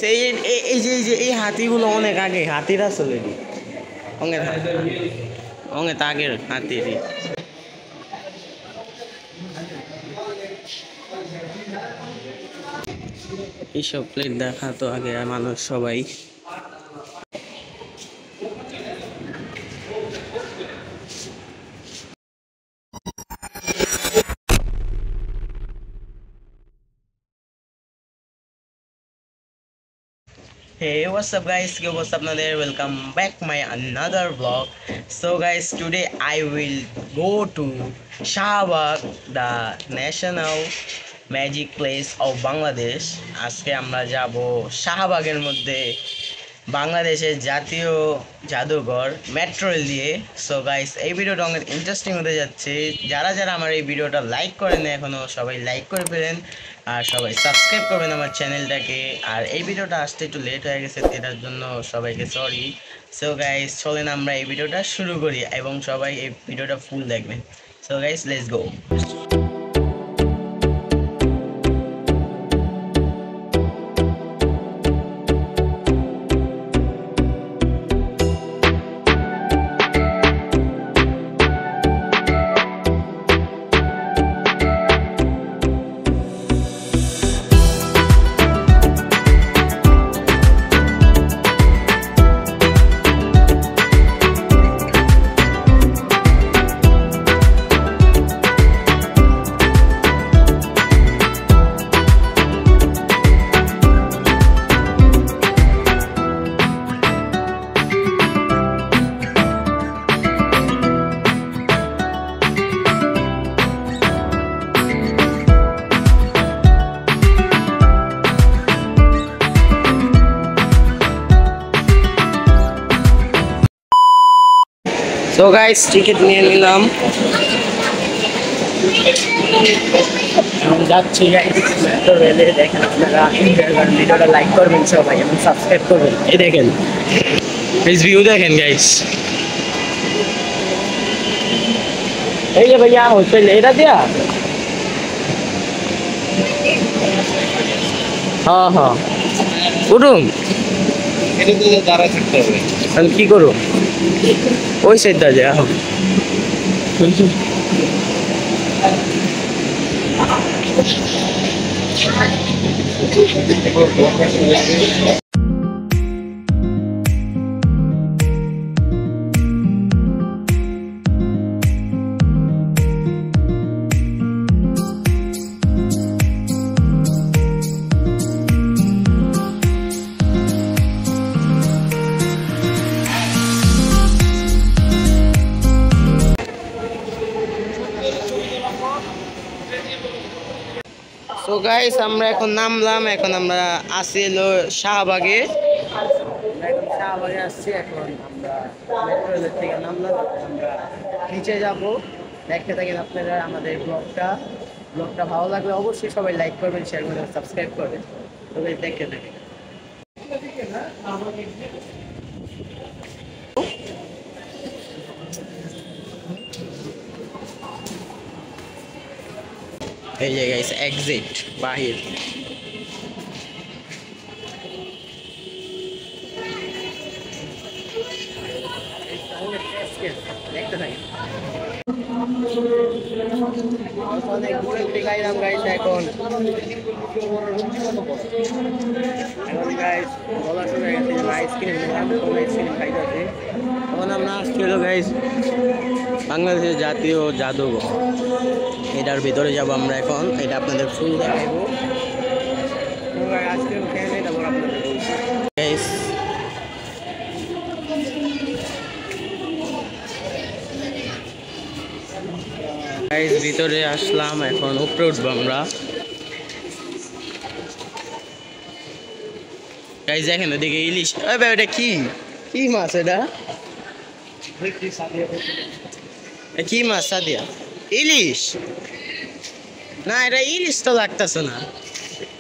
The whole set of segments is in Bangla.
এই হাতিগুলো অনেক আগে হাতির আসলে অনেক আগের হাতির এইসব প্লেট দেখাতো আগে মানুষ সবাই। Hey, what's up guys? What's up Nader? Welcome back my another vlog. So guys, today I will go to Shahbag, the national magic place of Bangladesh. আজকে আমরা যাব শাহবাগের মধ্যে, বাংলাদেশের জাতীয় জাদুঘর মেট্রো রেল দিয়ে। সো গাইস, এই ভিডিওটা অনেক ইন্টারেস্টিং হতে যাচ্ছে। যারা যারা আমার এই ভিডিওটা লাইক করেন এখনও, সবাই লাইক করে ফেলেন আর সবাই সাবস্ক্রাইব করবেন আমার চ্যানেলটাকে। আর এই ভিডিওটা আসতে একটু লেট হয়ে গেছে, এটার জন্য সবাইকে সরি। সো গাইস, চলেন আমরা এই ভিডিওটা শুরু করি এবং সবাই এই ভিডিওটা ফুল দেখবেন। So guys, let's go. তো গাইস, টিকিট নিয়ে নিলাম, যাচ্ছি গাইস মেট্রো রেলে। দেখেন আপনারা ভিডিওটা লাইক করবেন সবাই এবং সাবস্ক্রাইব করবেন। এই দেখেন ভিউ দেখেন গাইস। এই যে ভাইয়া হোটেল এটা দিয়া, হ্যাঁ হ্যাঁ উঠুন। দাঁড়া থাকতে হবে, আমি কি করবো ওই সাইডটা যায়। তো গাইস, আমরা এখন নামলাম, এখন আমরা আসি হলো শাহবাগে। এখন শাহবাগে আসছি, এখন আমরা মেট্রো রেলের থেকে নামলাম, আমরা নিচে যাব। দেখতে থাকেন আপনারা আমাদের ব্লগটা ভালো লাগলে অবশ্যই সবাই লাইক করবেন, শেয়ার করবেন, সাবস্ক্রাইব করবেন। সবাই দেখতে থাকেন। এই যে গাইস এক্সিট বাহির। দেখতে থাকেন অনেক দূরে থেকে গাইলাম গাইস। এখন গাইস বলা শুরু হয়ে গেছে, আইসক্রিম নিলাম, আইসক্রিম খাইতেছি। তখন আমরা আসছি হলো গাইস বাংলাদেশের জাতীয় জাদুঘর, এটার ভিতরে যাব আমরা এখন। এটা আপনাদের ফুল দেখাইবো। আইসক্রিম খেয়ে নেই, তারপর আপনাদের গাইস গাইস ভিতরে আসলাম, এখন উপরে উঠবো আমরা। গাইস দেখেন ওদিকে ইলিশ। ওই ভাই এটা কি মাছ? এটা কি মাছ? সাদিয়া ইলিশ না, এটা ইলিশ তো লাগতেছে না।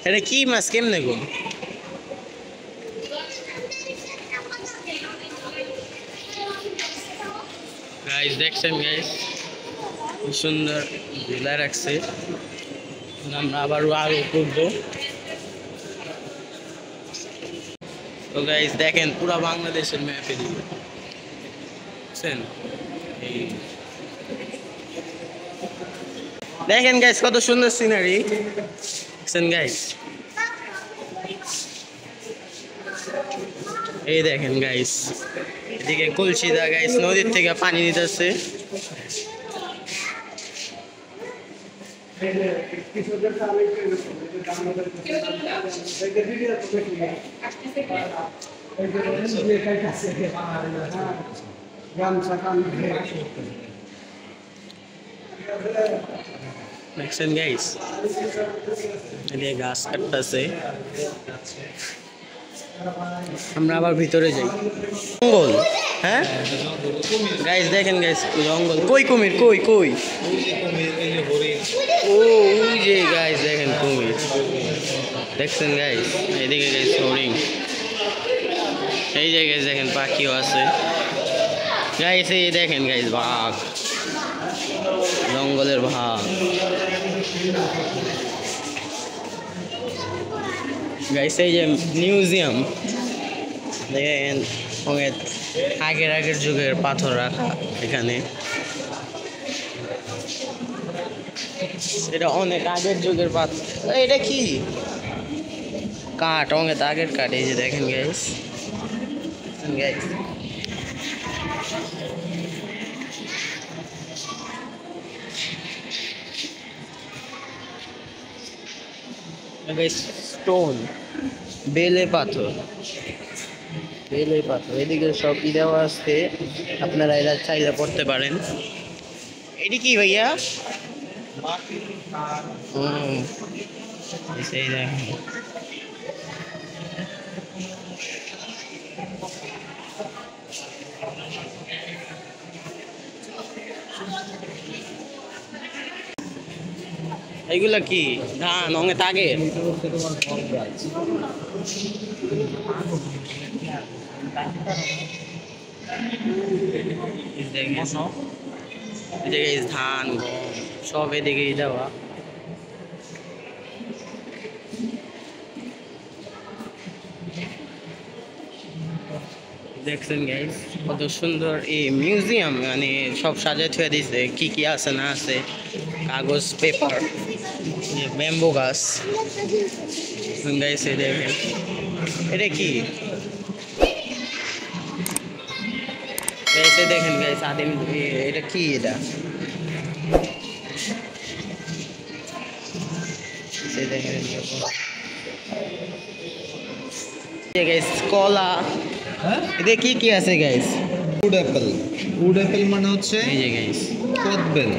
এটা কি মাছ? কেমনে গো? গাইস দেখছেন গাইস কি সুন্দর ঝুলা রাখছে। আমরা আবার আরো করবো। তো গাইস দেখেন পুরো বাংলাদেশের ম্যাপে দিকে বুঝছেন এই দেখেন গাইস কত সুন্দর সিনারি দেখছেন গাইস এই দেখেন গাইস এদিকে কলসিদা গাইস নদীর থেকে পানি নিতেছে দেখছেন গাইস এদিকে গাছ কাটতেছে আমরা আবার ভিতরে যাই জঙ্গল হ্যাঁ গাইস দেখেন গাইস জঙ্গল কই কুমির কই কই ও ওই যে গাইস দেখেন কুমির দেখছেন গাইস এদিকে গাইস হরিণ এই যে গাইস দেখেন পাখিও আছে গাইস এই দেখেন গাইস বাঘ জঙ্গলের বাঘ গাইস এই যে মিউজিয়াম দেখেন অনেক আগের যুগের পাথর রাখা এখানে এটা অনেক আগের যুগের পাথর এটা কি কাঠ অনেক আগের কাঠ এই যে দেখেন গাইস গাইস স্টোন বেলে পাথর এদিকে সব ই দেওয়া আছে আপনারা এরা চাইলে পড়তে পারেন এটি কি ভাইয়া সেই দেখেন এইগুলা কি ধান অঙ্গে তাগে ধান গম সব এদিকেই দেওয়া দেখছেন গাইস কত সুন্দর এই মিউজিয়াম মানে সব সাজায় থুয়ে দিছে কি কি আছে না আছে কাগজ পেপার ব্যাম্বু গাছ গাইস দেখেন এটা কি গাইস দেখেন গাইস আদিম এটা কি এটা দেখেন গাইস কলা এতে কি কি আছে গাইস উড অ্যাপেল মানে হচ্ছে এই যে গাইস কদবেল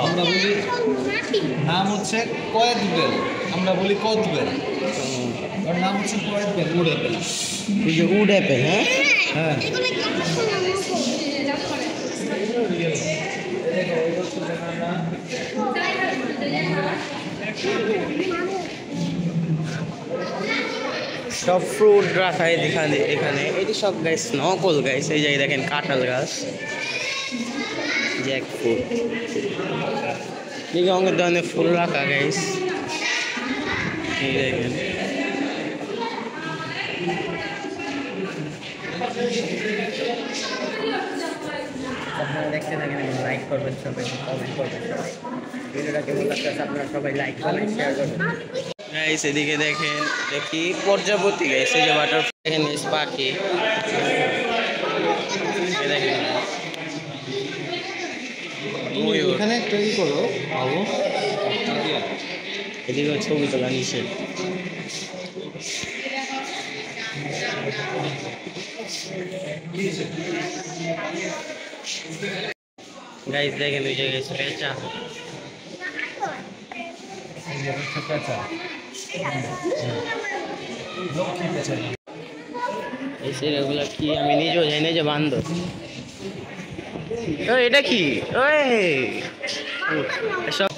আমরা বলি নাম হচ্ছে কয়েদবেল আমরা বলি কদবেল ওর নাম হচ্ছে কয়েদবেল উড অ্যাপেল এই যে উড অ্যাপেল হ্যাঁ হ্যাঁ সব ফ্রুট রাখা এখানে এটি সব গাইস নকল গাইস এই যে দেখেন কাঁঠাল গাছ জ্যাক ফ্রুট এদিকে অনেক ধরনের ফুল রাখা গাইস এই দেখেন আপনারা দেখতে থাকেন এবং লাইক করবেন সবাই কমেন্ট করবেন সবাই ভিডিওটা কেমন লাগতেছে আপনারা সবাই লাইক করবেন শেয়ার করবেন গাইস এদিকে দেখেন দেখি প্রজাপতি গাইস এই যে বাটারফ্লাই দেখেন গাইস পাখি দেখেন এখানে একটা ই করো বাবু এদিকে ছবি তোলা নিষেধ গাইস দেখেন ওই জায়গায় পেঁচা এই সেগুলা কি আমি নিজেও জানি না যে বান্ধব এটা কি সব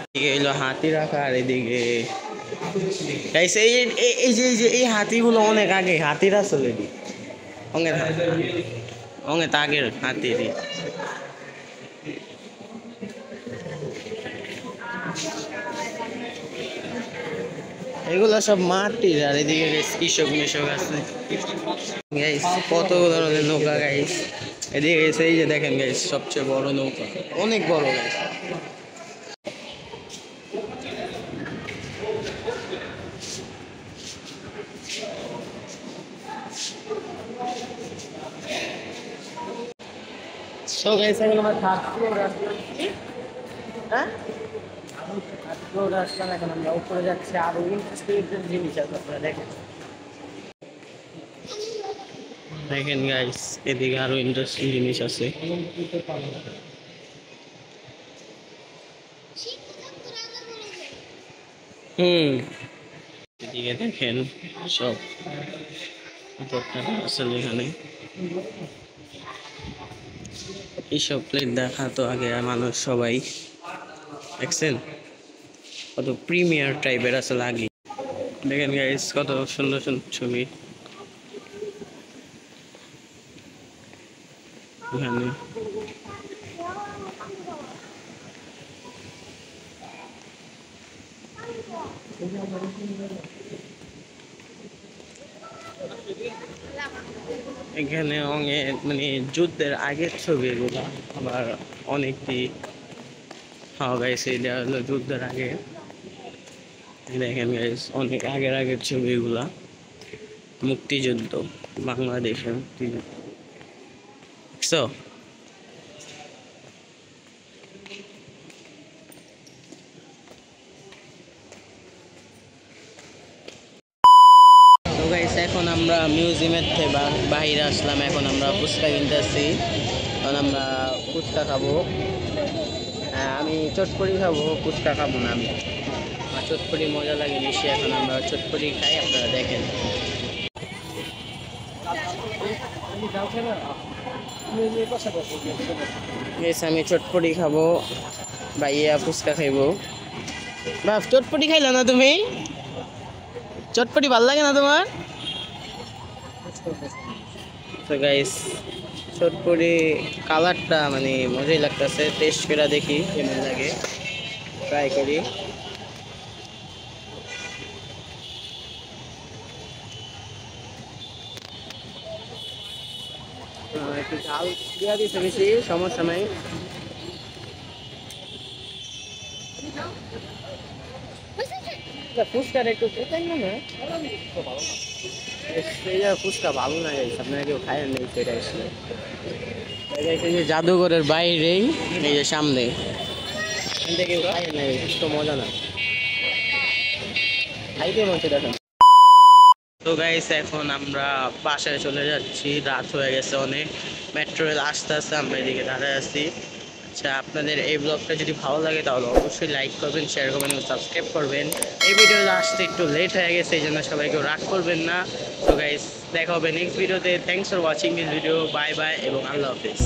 এদিকে এলো হাতি রাখা আর এদিকে গাইস এই হাতিগুলো অনেক আগে হাতির আসলে অঙ্গের অঙ্গে তাগের হাতির এগুলো সব মাটির আর এদিকে কৃষক মিশক আছে গাইস কত ধরনের নৌকা গাইস এদিকে গেছে এই যে দেখেন গাইস সবচেয়ে বড় নৌকা অনেক বড় গাইস সো গাইস এখন আমরা থার্ড ফ্লোর হ্যাঁ থার্ড ফ্লোর আসলাম এখন আমরা উপরে যাচ্ছি আরো ইন্টারেস্টিং জিনিস আছে আপনারা দেখেন দেখেন গাইস এদিকে আরো ইন্টারেস্টিং জিনিস আছে এদিকে দেখেন সব আসলে এখানে এইসব প্লেট দেখা তো আগে মানুষ সবাই দেখছেন কত প্রিমিয়ার টাইপের আসলে আগে দেখেন গাইস কত সুন্দর সুন্দর ছবি এখানে এখানে অনেক মানে যুদ্ধের আগের ছবি এগুলো আবার অনেকটি হওয়া গেছে এটা হলো যুদ্ধের আগে দেখেন গাইস অনেক আগের ছবি এগুলা মুক্তিযুদ্ধ বাংলাদেশের মুক্তিযুদ্ধ দেখছো তো গাইস এখন আমরা মিউজিয়ামের থেকে বাইরে আসলাম এখন আমরা ফুচকা কিনতেছি এখন আমরা ফুচকা খাবো আমি চটপটি খাবো ফুচকা খাবো না আমি আমার চটপটি মজা লাগে বেশি এখন আমরা চটপটি খাই আপনারা দেখেন আমি চটপটি খাবো ভাইয়া ফুচকা খাইবো বা চটপটি খাইলা না তুমি চটপটি ভাল লাগে না তোমার তো গাইস চটপটি কালারটা মানে মজাই লাগতেছে টেস্ট করে দেখি কেমন লাগে ট্রাই করি একটু ঝাল দিয়ে দিচ্ছে বেশি সমস্যা নাই ফুচকার একটু ফুচকা ভালো না গাইছে আপনারা কেউ খায় নেই সেটা এসে জাদুঘরের বাইরেই এই যে সামনে কেউ খায় নাই তো মজা না খাইতে মতো দেখেন তো গাইস এখন আমরা বাসায় চলে যাচ্ছি রাত হয়ে গেছে অনেক মেট্রো রেল আসতে আসতে আমরা এদিকে দাঁড়ায় আছি আচ্ছা আপনাদের এই ব্লগটা যদি ভালো লাগে তাহলে অবশ্যই লাইক করবেন শেয়ার করবেন এবং সাবস্ক্রাইব করবেন এই ভিডিওটা আসতে একটু লেট হয়ে গেছে এই জন্য সবাই কেউ রাগ করবেন না তো গাইস দেখা হবে নেক্সট ভিডিওতে thanks for watching this video bye bye এবং আল্লাহ হাফেজ